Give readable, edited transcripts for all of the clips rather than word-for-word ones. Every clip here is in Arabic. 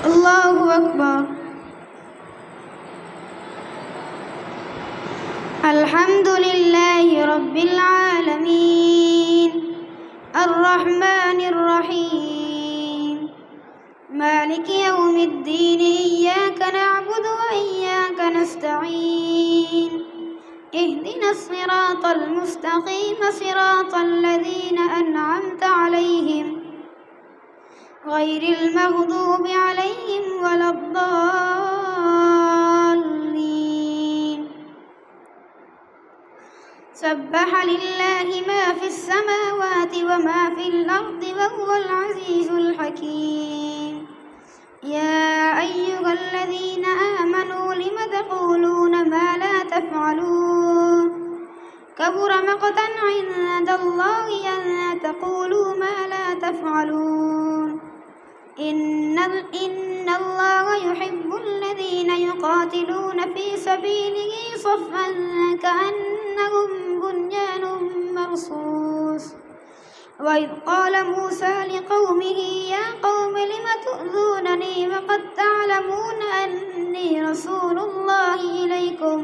الله أكبر. الحمد لله رب العالمين الرحمن الرحيم مالك يوم الدين إياك نعبد وإياك نستعين اهدنا الصراط المستقيم صراط الذين أنعمت عليهم غير المغضوب عليهم ولا الضالين. سبح لله ما في السماوات وما في الأرض وهو العزيز الحكيم. يا أيها الذين آمنوا لم تقولون ما لا تفعلون كبر مقتا عند الله أن تقولوا ما لا تفعلون. إن الله يحب الذين يقاتلون في سبيله صفا كأنهم بنيان مرصوص. وإذ قال موسى لقومه يا قوم لم تؤذونني وقد تعلمون أني رسول الله إليكم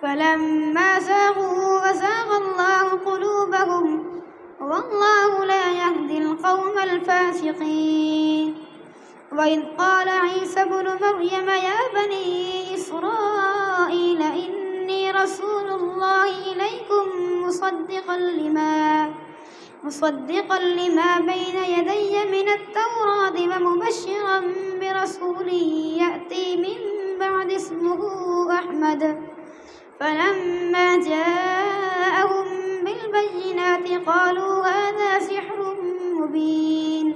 فلما زاغوا أزاغ الله قلوبهم والله لا يهدي القوم الفاسقين. وإذ قال عيسى ابن مريم يا بني إسرائيل إني رسول الله إليكم مصدقا لما بين يدي من التوراة ومبشرا برسول يأتي من بعد اسمه أحمد. فلما جاءهم بالبينات قالوا هذا سحر مبين.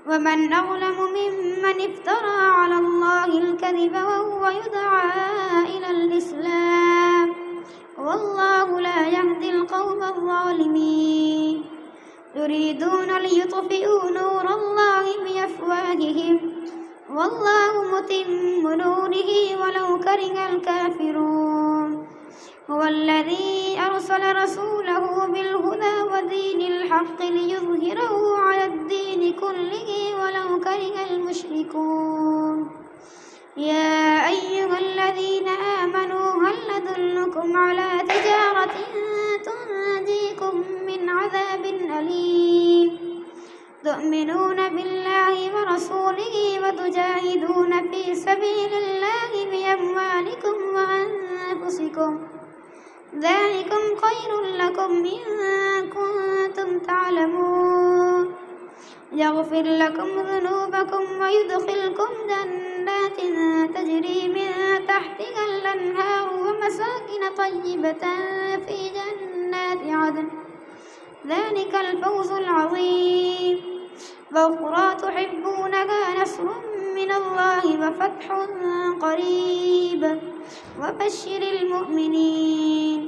ومن أظلم ممن افترى على الله الكذب وهو يدعى إلى الإسلام والله لا يهدي القوم الظالمين. يريدون ليطفئوا نور الله بأفواههم والله متم نوره ولو كره الكافرون. هو الذي أرسل رسوله بالهدى ودين الحق ليظهره على الدين كله ولو كره المشركون. يا أيها الذين آمنوا هل أدلكم على تجارة تنجيكم من عذاب أليم تؤمنون بالله ورسوله وتجاهدون في سبيل الله بأموالكم وأنفسكم ذلكم خير لكم إن كنتم تعلمون. يغفر لكم ذنوبكم ويدخلكم جنات تجري من تحتها الأنهار ومساكن طيبة في جنات عدن ذلك الفوز العظيم. وأخرى تحبونها نصر من الله وفتح قريب وبشر المؤمنين.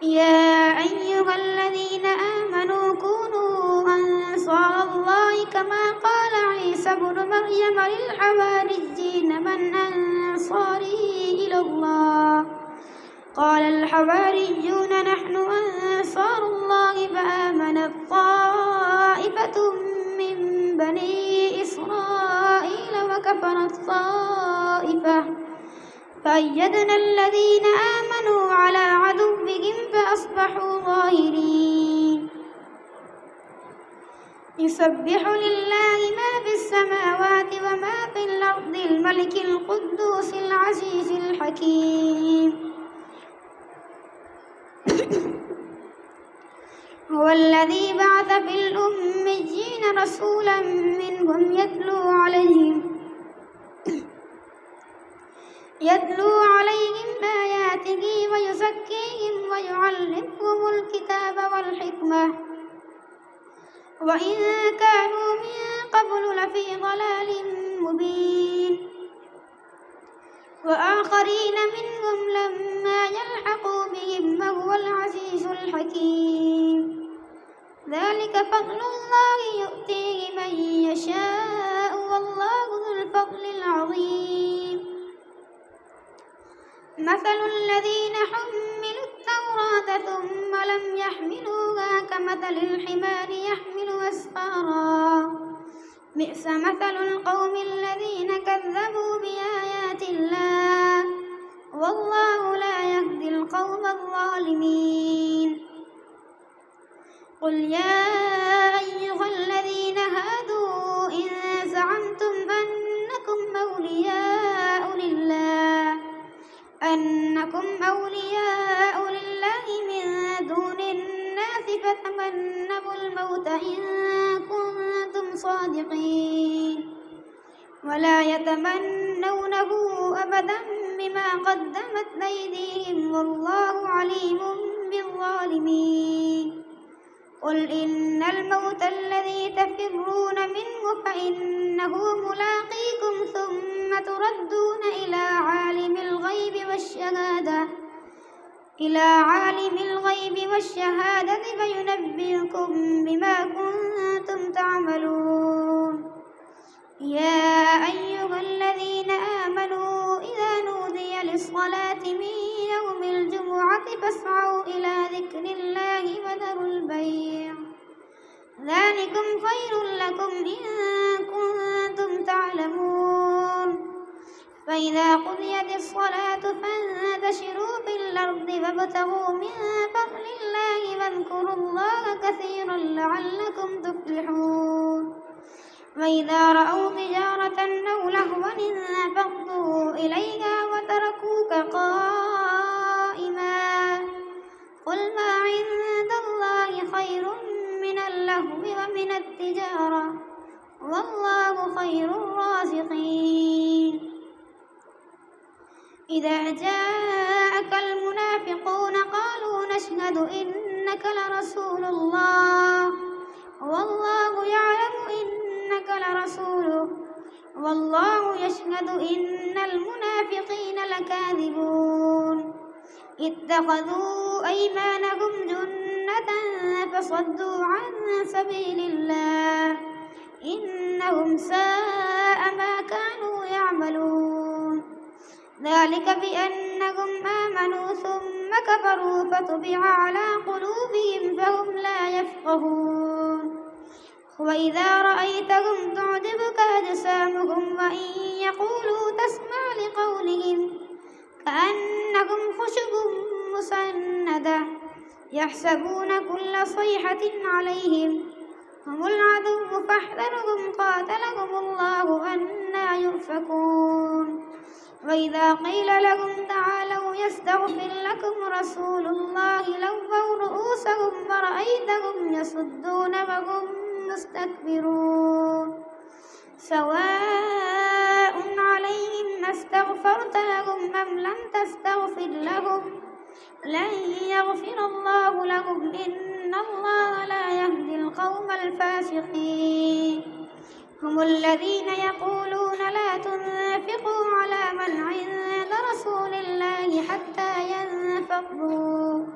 يا أيها الذين آمنوا كونوا أنصار الله كما قال عيسى ابن مريم للحواريين من أنصاري إلى الله قال الحواريون نحن أنصار الله فآمنت طائفة من بني إسرائيل وكفرت طائفة فأيدنا الذين آمنوا على عدوهم فأصبحوا ظاهرين. يسبح لله ما في السماوات وما في الأرض الملك القدوس العزيز الحكيم. هو الذي بعث في الأميين رسولا منهم يتلو عليهم آياته ويزكيهم ويعلمهم الكتاب والحكمة وإن كانوا من قبل لفي ضلال مبين. وآخرين منهم لما يلحقوا بهم وهو العزيز الحكيم. ذلك فضل الله يؤتيه من يشاء والله ذو الفضل العظيم. مثل الذين حملوا التوراة ثم لم يحملوها كمثل الحمار يحمل أسفارا بئس مثل القوم الذين كذبوا بآيات الله والله لا يهدي القوم الظالمين. قل يا أيها الذين هادوا إن زعمتم أنكم أولياء لله من دون الناس فتمنوا الموت إن كنتم صادقين ولا يتمنونه أبدا بما قدمت أيديهم والله عليم بالظالمين. قل إن الموت الذي تفرون منه فإنه ملاقيكم ثم تردون إلى عالم الغيب والشهادة فينبئكم بما كنتم تعملون. يا أيها الذين آمنوا إذا نودي للصلاة من يوم الجمعة فاسعوا إلى ذكر الله وذروا البيع ذلكم خير لكم إن كنتم تعلمون. فإذا قضيت الصلاة فانتشروا في الأرض وابتغوا من فضل الله واذكروا الله كثيرا لعلكم تفلحون. وإذا رأوا تجارة أو لهوا انفضوا إليها وتركوك قائما قل ما عند الله خير من اللهو ومن التجارة والله خير الرازقين. إذا جاءك المنافقون قالوا نشهد إنك لرسول الله والله يعلم إنك لرسوله والله يشهد إن المنافقين لكاذبون. اتخذوا أيمانهم جنة فصدوا عن سبيل الله إنهم ساء ما كانوا يعملون. ذلك بأنهم آمنوا ثم كفروا فطبع على قلوبهم فهم لا يفقهون. وإذا رأيتهم تعجبك أجسامهم وإن يقولوا تسمع لقولهم كأنهم خشب مسندة يحسبون كل صيحة عليهم هم العدو فاحذرهم قاتلهم الله أنى يؤفكون. وإذا قيل لهم تعالوا يستغفر لكم رسول الله لووا رؤوسهم ورأيتهم يصدون وهم مستكبرون. سواء عليهم استغفرت لهم أم لم تستغفر لهم لن يغفر الله لهم إن الله لا يهدي القوم الفاسقين. هم الذين يقولون لا تنفقوا على من عند رسول الله حتى ينفضوا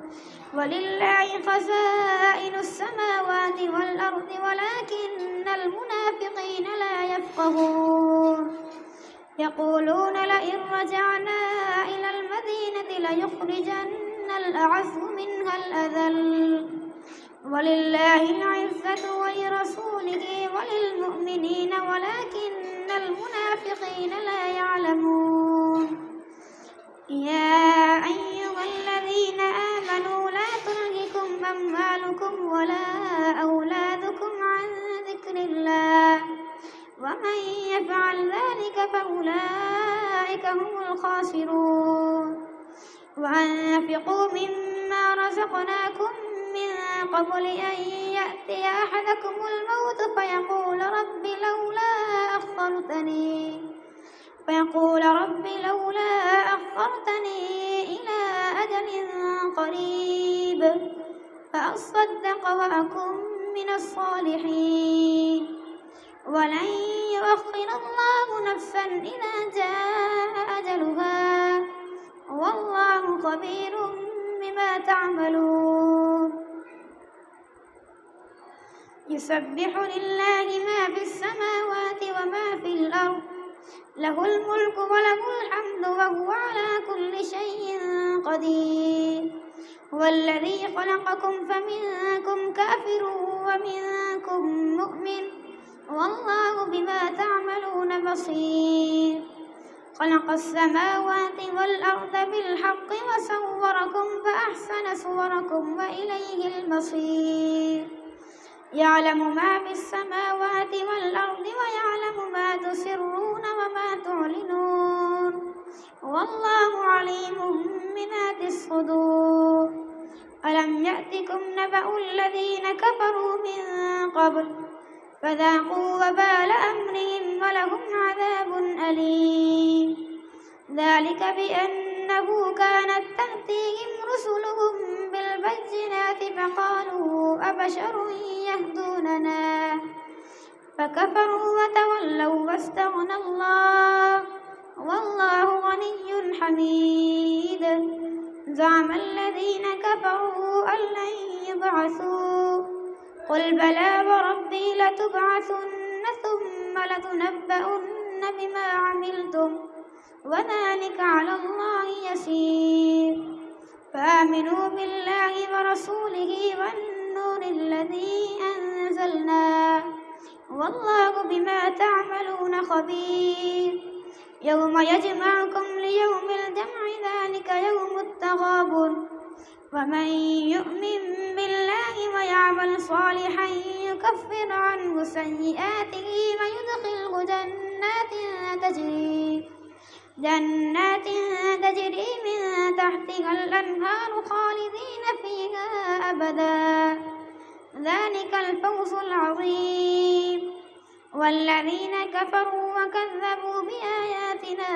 ولله خزائن السماوات والأرض ولكن المنافقين لا يفقهون. يقولون لئن رجعنا إلى المدينة ليخرجن الأعز منها الأذل ولله العزة ولرسوله وللمؤمنين ولكن المنافقين لا يعلمون. يا أيها الذين آمنوا لا تلهكم أموالكم ولا أولادكم عن ذكر الله ومن يفعل ذلك فأولئك هم الخاسرون. وأنفقوا مما رزقناكم من قبل أن يأتي أحدكم الموت فيقول رب لولا أخرتني إلى أجل قريب فأصدق وأكن من الصالحين ولن يؤخر الله نفسا إذا جاء أجلها والله خبير بما تعملون. يسبح لله ما في السماوات وما في الأرض له الملك وله الحمد وهو على كل شيء قدير. هو الذي خلقكم فمنكم كافر ومنكم مؤمن والله بما تعملون بصير خلق السماوات والأرض بالحق وصوركم فأحسن صوركم وإليه المصير يعلم ما في السماوات والأرض ويعلم ما تسرون وما تعلنون والله عليم بذات الصدور ألم يأتكم نبأ الذين كفروا من قبل فذاقوا وبال أمرهم ولهم عذاب أليم ذلك بأنه كانت تأتيهم رسلهم بالبينات فقالوا أبشر يهدوننا فكفروا وتولوا واستغنى الله والله غني حميد زعم الذين كفروا أن لن يبعثوا قل بلى وربي لتبعثن ثم لتنبؤن بما عملتم وذلك على الله يسير فآمنوا بالله ورسوله والنور الذي أنزلنا والله بما تعملون خبير يوم يجمعكم ليوم الجمع ذلك يوم التغابن ومن يؤمن بالله ويعمل صالحا يكفر عنه سيئاته ويدخله جنات تجري من تحتها الأنهار خالدين فيها أبدا ذلك الفوز العظيم والذين كفروا وكذبوا بآياتنا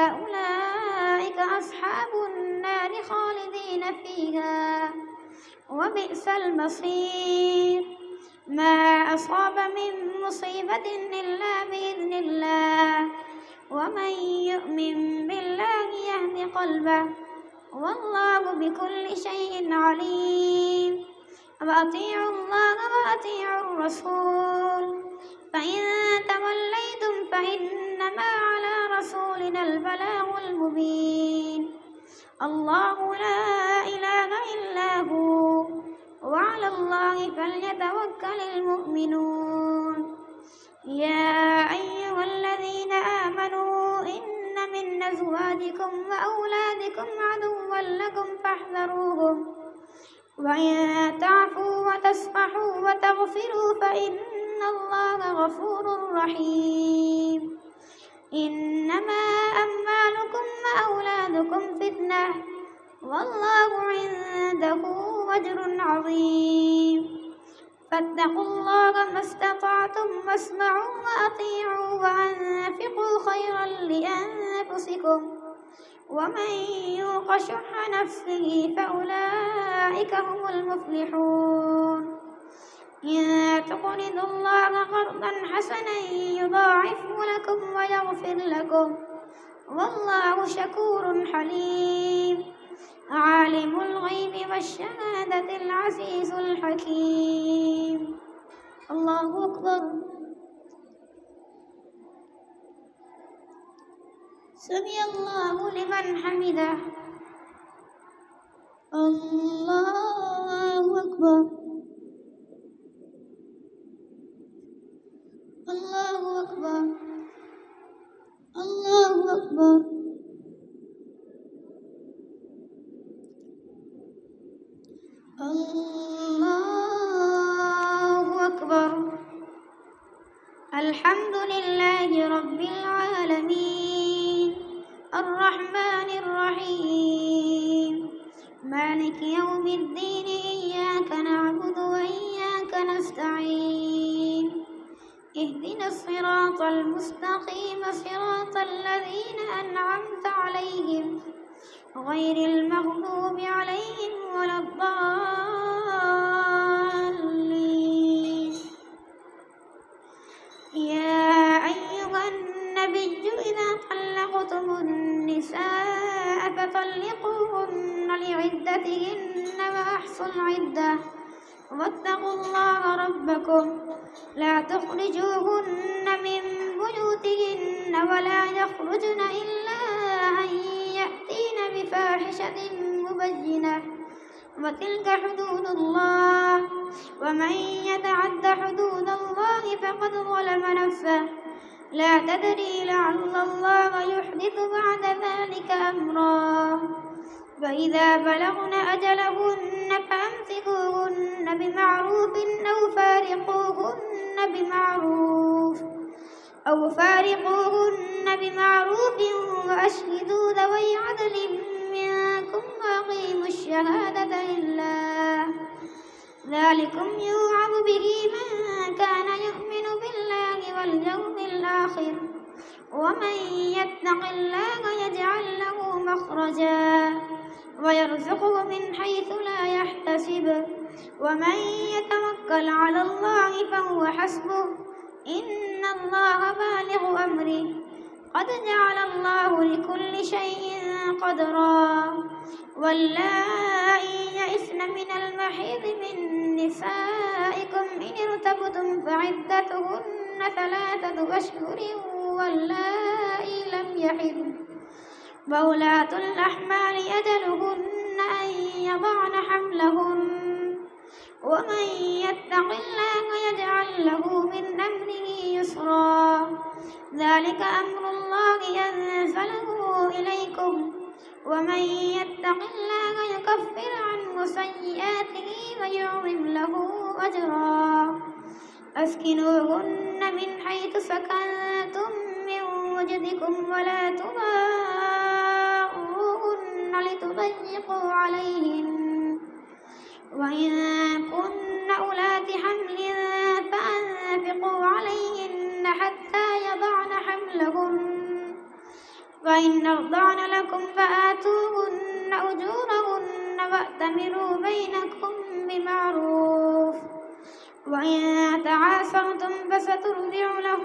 أولئك أصحاب النار خالدين فيها وبئس المصير ما أصاب من مصيبة إلا بإذن الله ومن يؤمن بالله يهد قلبه والله بكل شيء عليم وأطيعوا الله وأطيعوا الرسول فإن توليتم فإنما على رسولنا البلاغ المبين الله لا إله إلا هو وعلى الله فليتوكل المؤمنون يا أيها الذين آمنوا إن من أزواجكم وأولادكم عدوا لكم فاحذروهم وإن تعفوا وتصفحوا وتغفروا فإن الله غفور رحيم إنما أموالكم وأولادكم فتنة والله عنده أجر عظيم فاتقوا الله ما استطعتم واسمعوا وأطيعوا وأنفقوا خيرا لأنفسكم ومن يوق شح نفسه فأولئك هم المفلحون إن تقرضوا الله قرضا حسنا يضاعفه لكم ويغفر لكم والله شكور حليم عالم الغيب والشهادة العزيز الحكيم الله أكبر سمع الله لمن حمده الله أكبر الله أكبر الله أكبر الله أكبر الحمد لله رب العالمين الرحمن الرحيم مالك يوم الدين إياك نعبد وإياك نستعين اهدنا الصراط المستقيم صراط الذين أنعمت عليهم غير المغضوب عليهم ولا الضالين يا أيها النبي إذا طلقتم النساء فطلقوهن لعدتهن وأحصوا العدة واتقوا الله ربكم لا تخرجوهن من بيوتهن ولا يخرجن إلا أن يأتين بفاحشة مبينة وتلك حدود الله ومن يتعد حدود الله فقد ظلم نفسه لا تدري لعل الله يحدث بعد ذلك أمرا. فإذا بلغن أجلهن فأمسكوهن بمعروف أو فارقوهن بمعروف وأشهدوا ذوي عدل منكم وأقيموا الشهادة لله. ذلكم يوعظ به من كان يؤمن بالله واليوم الآخر. ومن يتق الله يجعل له مخرجا ويرزقه من حيث لا يحتسب. ومن يتوكل على الله فهو حسبه إن الله بالغ أمره قد جعل الله لكل شيء قدرا. واللائي يئسن من المحيض من نسائكم إن ارتبتم فعدتهن 3 أشهر واللائي لم يحضن وأولاة الأحمال أجلهن أن يضعن حملهن. ومن يتق الله يجعل له من أمره يسرا. ذلك أمر الله أنزله إليكم. ومن يتق الله يكفر عنه سيئاته ويعظم له أجرا. أسكنوهن من حيث سكنتم من وجدكم ولا تضاروهن لتضيقوا عليهن. وإن كن أولات حمل فأنفقوا عليهن حتى يضعن حملهن. وإن أرضعن لكم فآتوهن أجورهن وأتمروا بينكم بمعروف. وإن تعاسرتم فسترضع له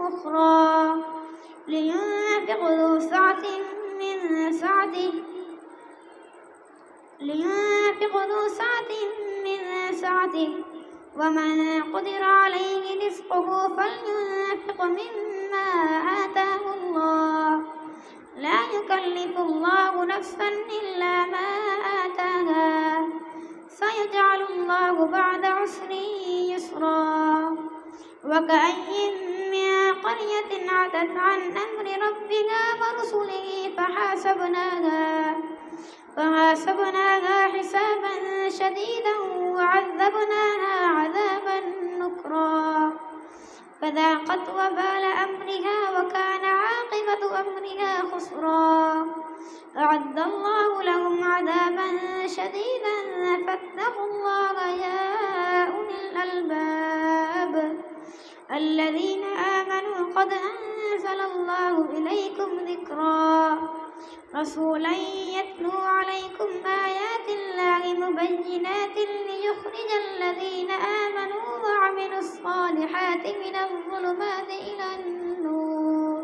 أخرى لينفق ذو سعة من سعته ومن قدر عليه رزقه فلينفق مما آتاه الله. لا يكلف الله نفسا إلا ما آتاها. سيجعل الله بعد عسر يسرا. وكأي من قرية عتت عن أمر ربها ورسله فحاسبناها حسابا شديدا وعذبناها عذابا نكرا. فذاقت وبال أمرها وكان عاقبة أمرها خسرا. أعد الله لهم عذابا شديدا فاتقوا الله يا أولي الألباب الذين آمنوا قد أنزل الله إليكم ذكرا. رسولا يتلو عليكم آيات الله مبينات ليخرج الذين آمنوا وعملوا الصالحات من الظلمات إلى النور.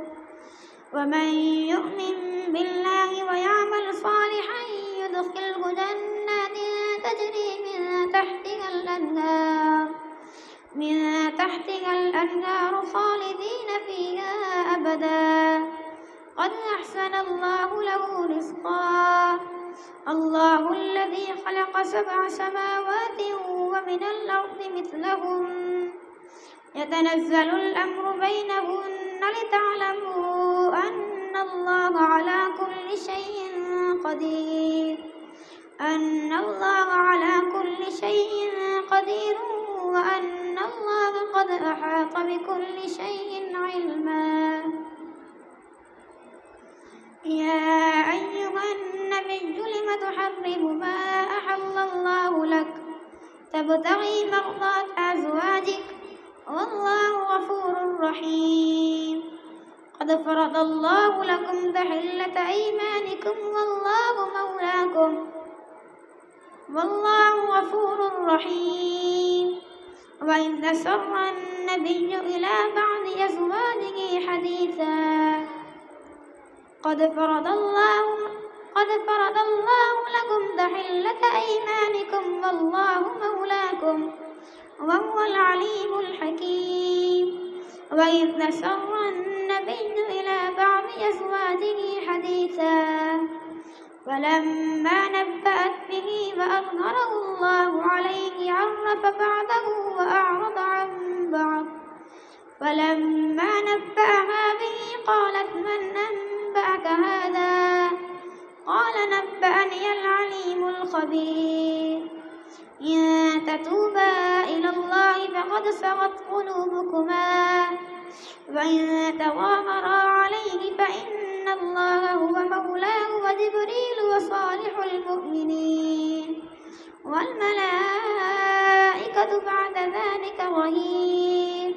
ومن يؤمن بالله ويعمل صالحا يدخله جنات تجري من تحتها الأنهار خالدين فيها أبدا. قد أحسن الله له رزقا. الله الذي خلق 7 سماوات ومن الأرض مثلهن يتنزل الأمر بينهن لتعلموا أن الله على كل شيء قدير وأن الله قد أحاط بكل شيء علما. يا أيها النبي لم تحرم ما أحل الله لك تبتغي مرضات أزواجك والله غفور رحيم. قد فرض الله لكم تحلة أيمانكم والله غفور رحيم. وإذ أسر النبي إلى بعض أزواجه حديثا قد فرض الله لكم تحلة أيمانكم والله مولاكم وهو العليم الحكيم. وإذ أسر النبي إلى بعض أزواجه حديثا فلما نبأت به وأظهره الله عليه عرف بعضه وأعرض عن بعض فلما نبأها به قالت من أنبأك هذا؟ قال نبأني العليم الخبير إن تتوبا إلى الله فقد صغت قلوبكما وإن تظاهرا عليه فإن الله هو مولاه وجبريل وصالح المؤمنين والملائكة بعد ذلك ظهير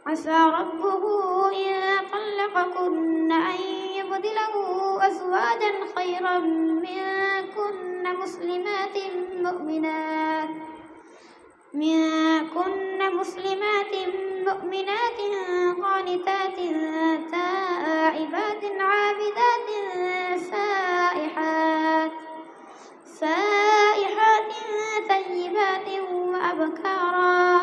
عسى ربه إن طلقكن أن يبدله أزواجا خيرا منكن مسلمات قانتات تائبات عابدات سائحات ثيبات وأبكارا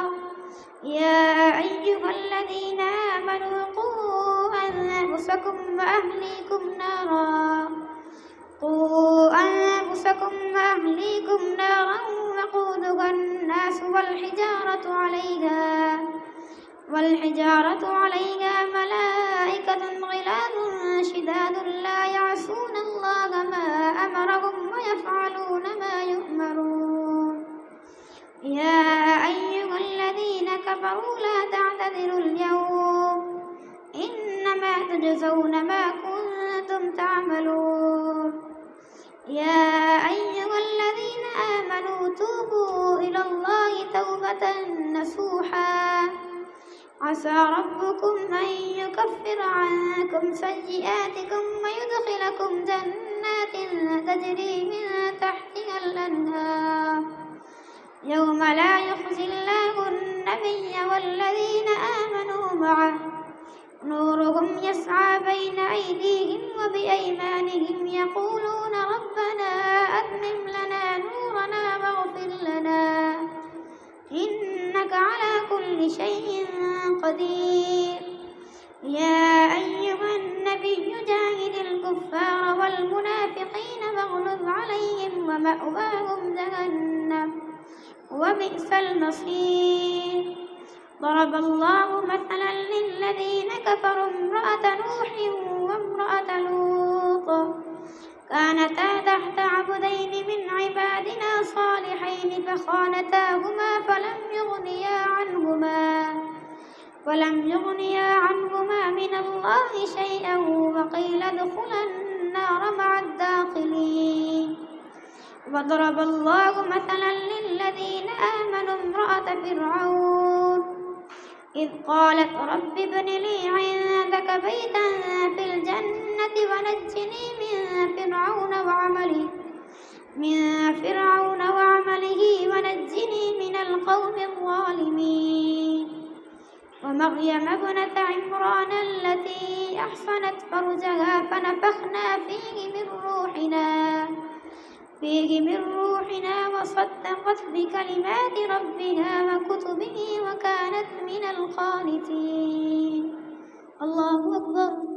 يا أيها الذين آمنوا قوا أنفسكم وأهليكم نارا وقودها الناس والحجارة عليها ملائكة غلاظ شداد لا يعصون الله ما أمرهم ويفعلون ما يؤمرون يا أيها الذين كفروا لا تعتذروا اليوم إنما تجزون ما كنتم تعملون يا أيها الذين آمنوا توبوا إلى الله توبة نصوحا عسى ربكم أن يكفر عنكم سيئاتكم ويدخلكم جنات تجري من تحتها الأنهار يوم لا يخزي الله النبي والذين آمنوا معه نورهم يسعى بين أيديهم وبأيمانهم يقولون ربنا أتمم لنا نورنا واغفر لنا إنك على كل شيء قدير يا أيها النبي جاهد الكفار والمنافقين واغلظ عليهم ومأواهم جهنم وبئس المصير ضرب الله مثلا للذين كفروا امرأة نوح وامرأة لوط كانتا تحت عبدين من عبادنا صالحين فخانتاهما فلم يغنيا عنهما من الله شيئا وقيل ادخلا النار مع الداخلين وضرب الله مثلا للذين آمنوا امرأة فرعون إذ قالت رب ابن لي عندك بيتا في الجنة ونجني من فرعون وعمله ونجني من القوم الظالمين ومريم ابنة عمران التي أحصنت فرجها فنفخنا فيه من روحنا وصدقت بكلمات ربها وكتبه وكانت من القانتين الله أكبر.